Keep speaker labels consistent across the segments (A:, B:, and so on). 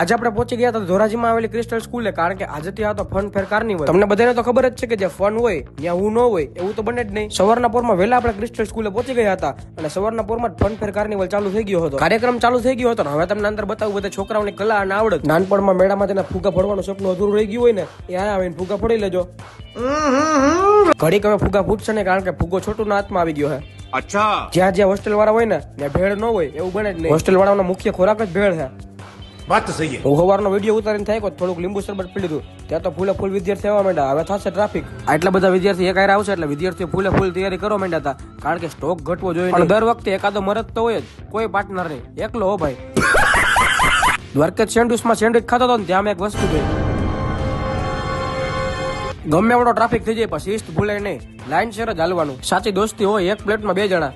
A: આજે આપણે પહોંચી ગયા હતા ધોરાજીમાં આવેલી ક્રિસ્ટલ સ્કૂલે, કારણ કે આજે ત્યાં હતો ફન ફેર કાર્નિવલ. તમને બધાને તો ખબર જ છે કે જે ફન હોય ત્યાં હું ન હોય એવું તો બને જ નહીં. સવારના પોરમાં વહેલા આપણે ક્રિસ્ટલ સ્કૂલે પહોંચી ગયા હતા અને સવારના પોરમાં જ ફન ફેર કાર્નિવલ ચાલુ થઈ ગયો હતો. કાર્યક્રમ ચાલુ થઈ ગયો હતો ને હવે તમને અંદર બતાવું બધા છોકરાઓની કલા અને આવડત. નાનપણમાં મેળામાં તેના ફુગા ફોડવાનું સપનું અધૂરું રહી ગયું હોય ને એ આવીને ફુગા ફોડી લેજો. ઘડીક હવે ફુગા ફૂટશે ને, કારણ કે ફુગો છોટું ના હાથમાં આવી ગયો છે.
B: અચ્છા,
A: જ્યાં જ્યાં હોસ્ટેલ વાળા હોય ને ત્યાં ભેળ ન હોય એવું બને જ નહીં. હોસ્ટેલ વાળાનો મુખ્ય ખોરાક જ ભેળ છે.
B: વાત સહી છે.
A: હું સવારનો વિડીયો ઉતારીને થાય થોડુંક લીંબુ શરબત પી લીધું, ત્યાં તો ફૂલે ફૂલ વિદ્યાર્થી આવવા માંડ્યા. હવે થશે ટ્રાફિક. આટલા બધા વિદ્યાર્થી એક આવશે એટલે વિદ્યાર્થીઓ ફૂલે ફૂલ તૈયારી કરવા માંડ્યા હતા, કારણ કે સ્ટોક ઘટવો જોઈએ. પણ દર વખતે એકાદો મરદ તો હોય જ, કોઈ પાર્ટનર નહીં, એકલો હો ભાઈ. દ્વારકા સેન્ડવિચમાં સેન્ડવિચ ખાતો હતો ને ત્યાં એક વસ્તુ જોઈ. ગમે એવડો ટ્રાફિક થઈ જાય પણ શિસ્ત ભૂલાય નહીં, લાઈન શેર જ હાલવાનું. સાચી દોસ્તી હોય એક પ્લેટમાં 2 જણા.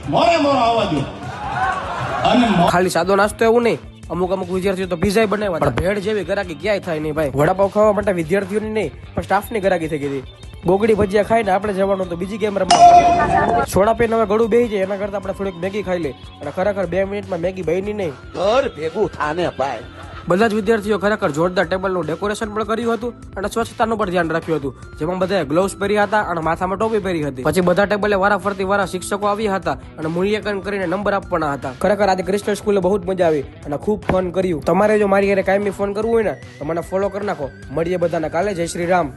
A: ખાલી સાદો નાસ્તો એવું નહીં, અમુક વિદ્યાર્થીઓ તો પીઝા બનાવ્યા, પણ ભેળ જેવી ગરાકી ક્યાંય થાય નહીં ભાઈ. વડાપાવ ખાવા માટે વિદ્યાર્થીઓની નહીં પણ સ્ટાફની ગરાકી થઈ ગઈ. બોગડી ભજીયા ખાઈને આપણે જવાનું તો બીજી ગેમ રમવા. સોડા પીને હવે ગળું બેસી જાય એના કરતા આપણે થોડીક મેગી ખાઈ લે. અને ખરેખર 2 મિનિટમાં મેગી બની નહીં.
B: ઘર ભેગું થાને ભાઈ.
A: બધા જ વિદ્યાર્થીઓ ખરેખર જોરદાર ટેબલનું ડેકોરેશન પણ કર્યું હતું અને સ્વચ્છતાનું પણ ધ્યાન રાખ્યું હતું, જેમાં બધાએ ગ્લોવ્સ પહેર્યા હતા અને માથામાં ટોપી પહેરી હતી. પછી બધા ટેબલે વારાફરતી વારા શિક્ષકો આવ્યા હતા અને મૂલ્યાંકન કરીને નંબર આપવાના હતા. ખરેખર આજે ક્રિસ્ટલ સ્કૂલે બહુ જ મજા આવી અને ખૂબ ફન કર્યું. તમારે જો મારી ઘરે કાયમી ફોન કરવું હોય ને તો મને ફોલો કરી નાખો. મળીએ બધાને કાલે. જય શ્રી રામ.